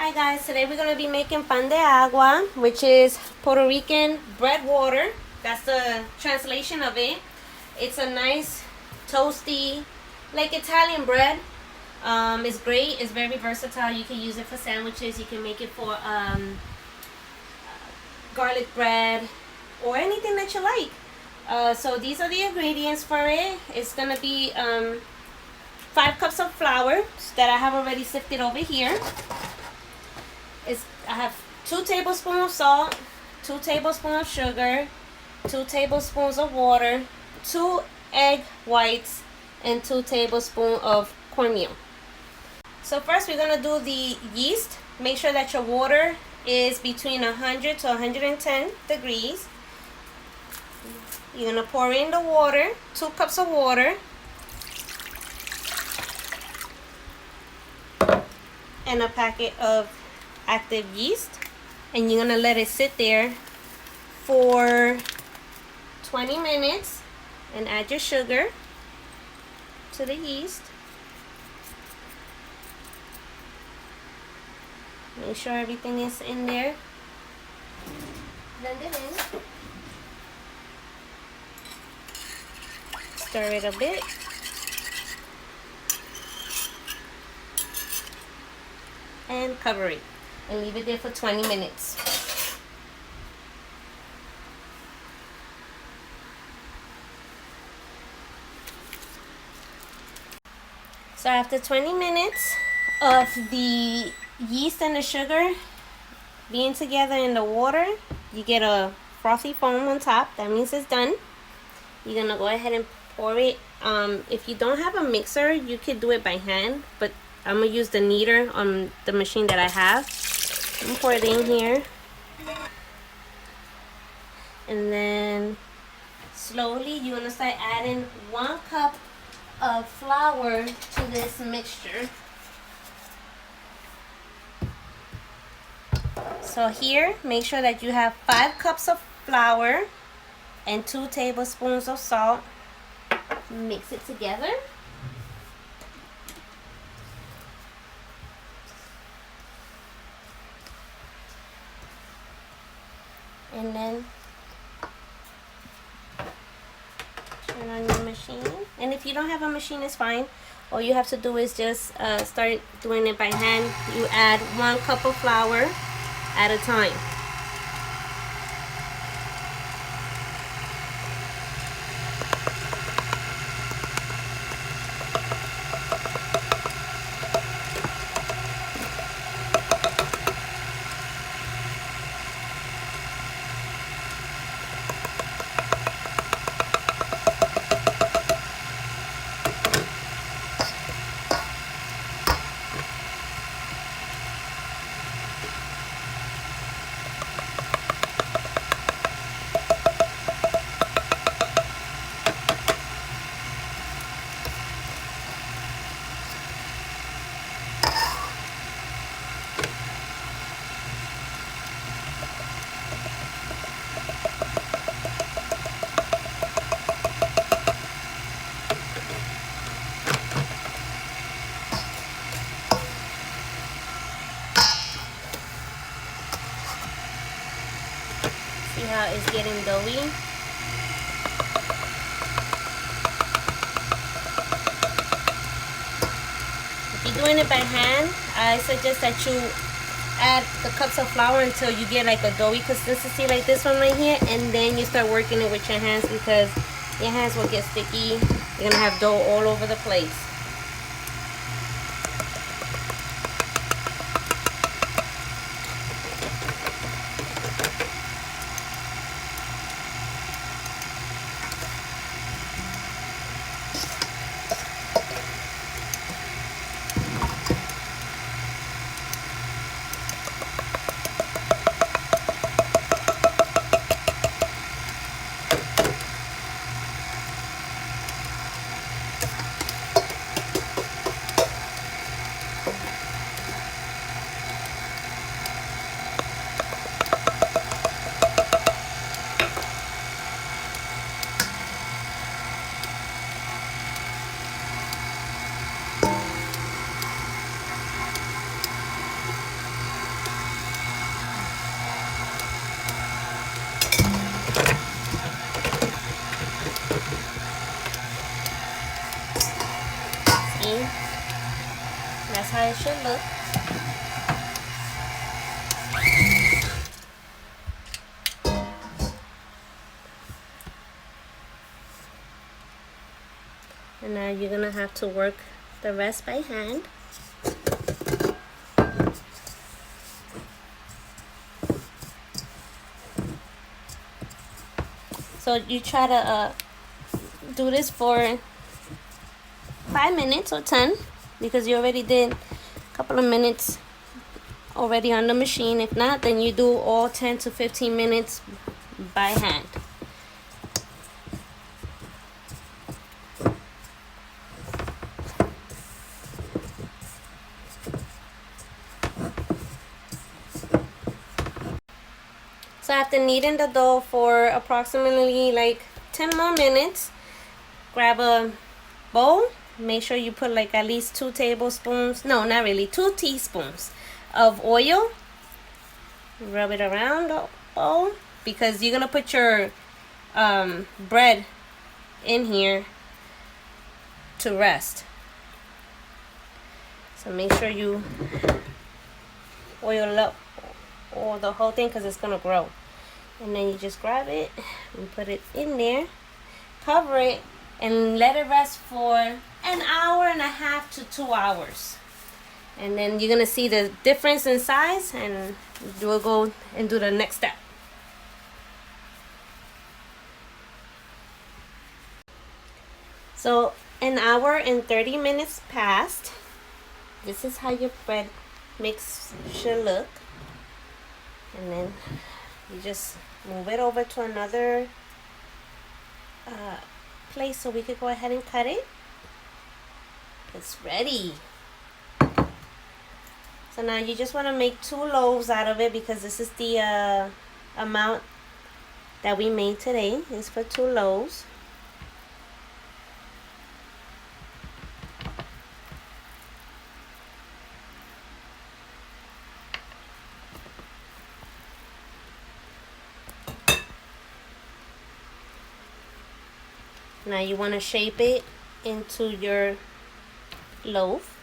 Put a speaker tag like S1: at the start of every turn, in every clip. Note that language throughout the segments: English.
S1: Hi guys, today we're going to be making pan de agua, which is Puerto Rican bread water. That's the translation of it. It's a nice toasty, like Italian bread. It's great, it's very versatile. You can use it for sandwiches, you can make it for garlic bread or anything that you like. So these are the ingredients for it. It's going to be 5 cups of flour that I have already sifted over here. I have 2 tablespoons of salt, 2 tablespoons of sugar, 2 tablespoons of water, 2 egg whites, and 2 tablespoons of cornmeal. So first we're going to do the yeast. Make sure that your water is between 100 to 110 degrees. You're going to pour in the water, 2 cups of water. And a packet of active yeast, and you're gonna let it sit there for 20 minutes and add your sugar to the yeast. Make sure everything is in there. Blend it in. Stir it a bit. And cover it and leave it there for 20 minutes. So after 20 minutes of the yeast and the sugar being together in the water, you get a frothy foam on top. That means it's done. You're gonna go ahead and pour it. If you don't have a mixer, you could do it by hand, but I'm gonna use the kneader on the machine that I have. I'm gonna pour it in here. And then slowly you're gonna start adding 1 cup of flour to this mixture. So here, make sure that you have 5 cups of flour and 2 tablespoons of salt. Mix it together. And then turn on your machine. And if you don't have a machine, it's fine. All you have to do is just start doing it by hand. You add 1 cup of flour at a time. See how it's getting doughy? If you're doing it by hand, I suggest that you add the cups of flour until you get like a doughy consistency like this one right here, and then you start working it with your hands, because your hands will get sticky. You're gonna have dough all over the place. how it should look. And now you're gonna have to work the rest by hand. So you try to do this for 5 minutes or 10, because you already did a couple of minutes already on the machine. If not, then you do all 10 to 15 minutes by hand. So after kneading the dough for approximately like 10 more minutes, grab a bowl. Make sure you put like at least 2 tablespoons, no, not really, 2 teaspoons of oil. Rub it around the bowl, because you're gonna put your bread in here to rest. So make sure you oil up or the whole thing, because it's gonna grow. And then you just grab it and put it in there, cover it, and let it rest for 1.5 hours to 2 hours. And then you're gonna see the difference in size, and we'll go and do the next step. So 1 hour and 30 minutes passed. This is how your bread mix should look. And then you just move it over to another place so we could go ahead and cut it. It's ready. So now you just want to make 2 loaves out of it, because this is the amount that we made today. It's for 2 loaves. Now you want to shape it into your loaf.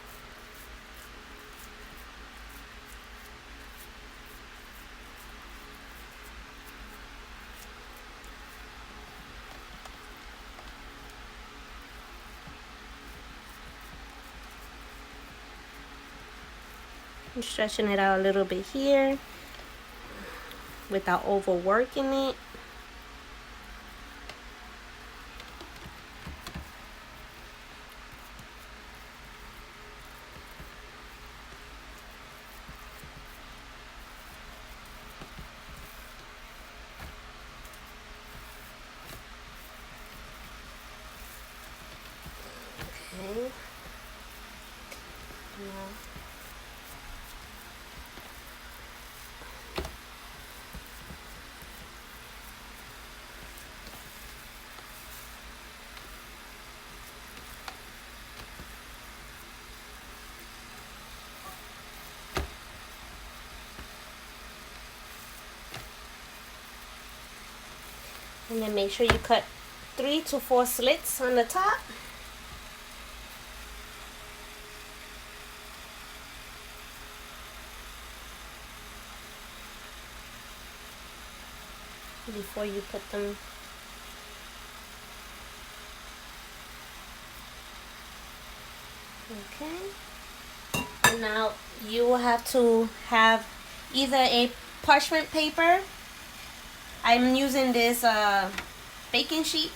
S1: I'm stretching it out a little bit here without overworking it. Okay. Now and then make sure you cut 3 to 4 slits on the top. Before you put them. Okay. And now you will have to have either a parchment paper. I'm using this baking sheet.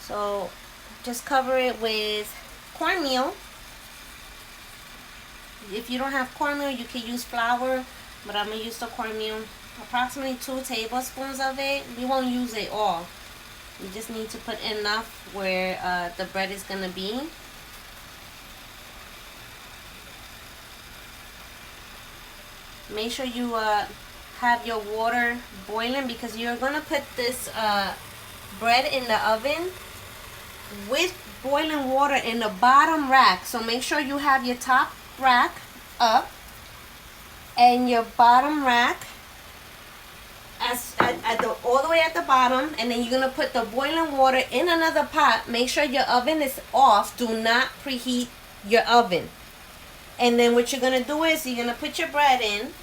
S1: So just cover it with cornmeal. If you don't have cornmeal, you can use flour, but I'm going to use the cornmeal. Approximately 2 tablespoons of it. We won't use it all. You just need to put enough where the bread is going to be. Make sure you have your water boiling, because you're going to put this bread in the oven with boiling water in the bottom rack. So make sure you have your top rack up and your bottom rack all the way at the bottom, and then you're going to put the boiling water in another pot. Make sure your oven is off. Do not preheat your oven. And then what you're gonna do is you're gonna put your bread in.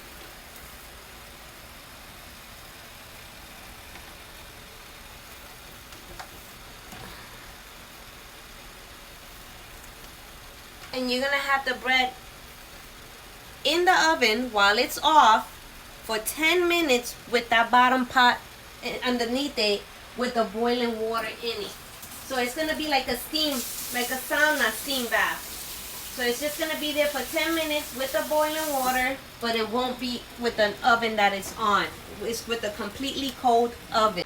S1: And you're gonna have the bread in the oven while it's off for 10 minutes with that bottom pot underneath it with the boiling water in it. So it's gonna be like a steam, like a sauna steam bath. So it's just gonna be there for 10 minutes with the boiling water, but it won't be with an oven that it's on. It's with a completely cold oven.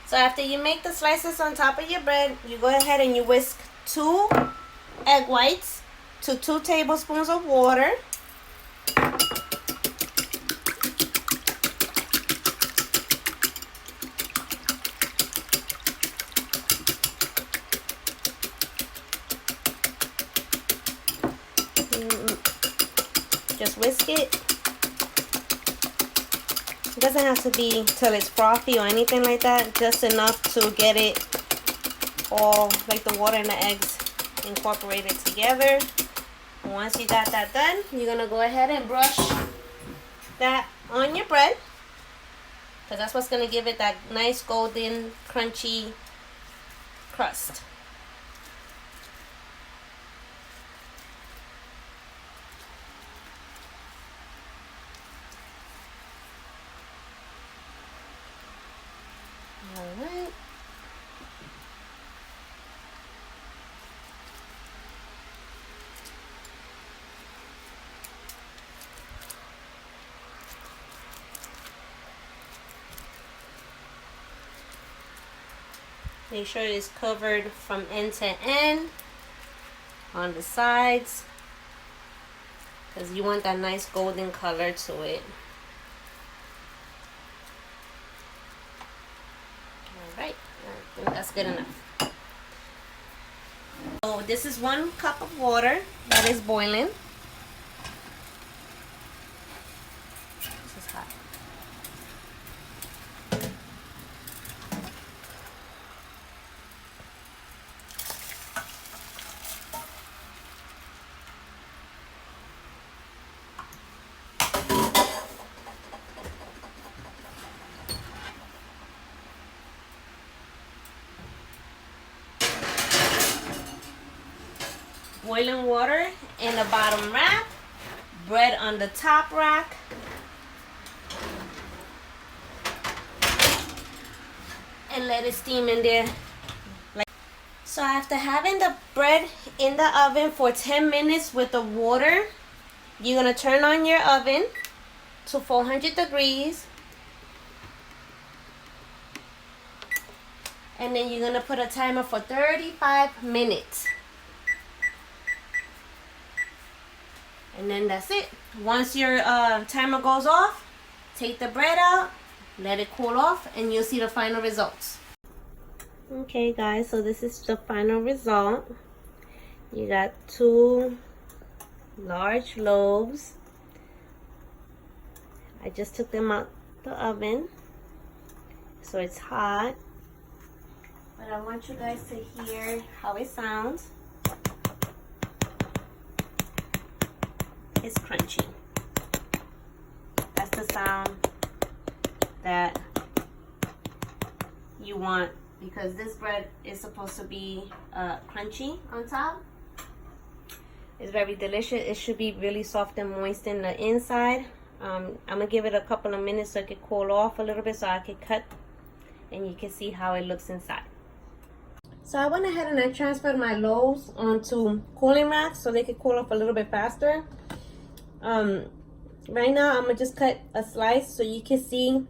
S1: So after you make the slices on top of your bread, you go ahead and you whisk 2 egg whites to 2 tablespoons of water. Just whisk it. It doesn't have to be till it's frothy or anything like that. Just enough to get it all, like the water and the eggs, incorporated together. And once you got that done, you're gonna go ahead and brush that on your bread, because that's what's gonna give it that nice golden, crunchy crust. Alright. Make sure it's covered from end to end on the sides, because you want that nice golden color to it. Alright, I think that's good enough. So this is 1 cup of water that is boiling. This is hot. Boiling water in the bottom rack, bread on the top rack. And let it steam in there. So after having the bread in the oven for 10 minutes with the water, you're gonna turn on your oven to 400 degrees. And then you're gonna put a timer for 35 minutes. And then that's it. Once your timer goes off, take the bread out, let it cool off, and you'll see the final results. Okay guys, so this is the final result. You got 2 large loaves. I just took them out the oven, so it's hot. But I want you guys to hear how it sounds. It's crunchy. That's the sound that you want, because this bread is supposed to be crunchy on top. It's very delicious. It should be really soft and moist in the inside. I'm gonna give it a couple of minutes so it can cool off a little bit, so I can cut and you can see how it looks inside. So I went ahead and I transferred my loaves onto cooling racks so they could cool off a little bit faster. Right now I'm gonna just cut a slice so you can see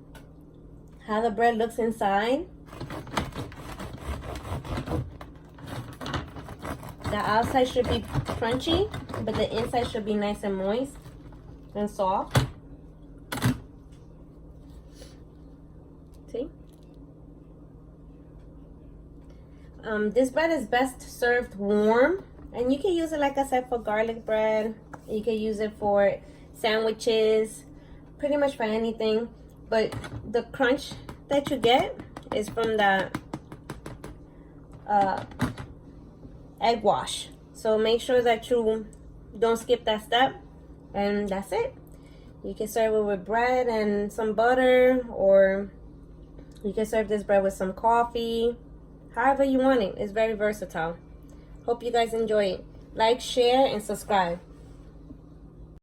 S1: how the bread looks inside. The outside should be crunchy, but the inside should be nice and moist and soft. See? This bread is best served warm, and you can use it, like I said, for garlic bread. You can use it for sandwiches, pretty much for anything. But the crunch that you get is from the egg wash. So make sure that you Don't skip that step. And that's it. You can serve it with bread and some butter, or you can serve this bread with some coffee. However you want it. It's very versatile. Hope you guys enjoy it. Like, share, and subscribe.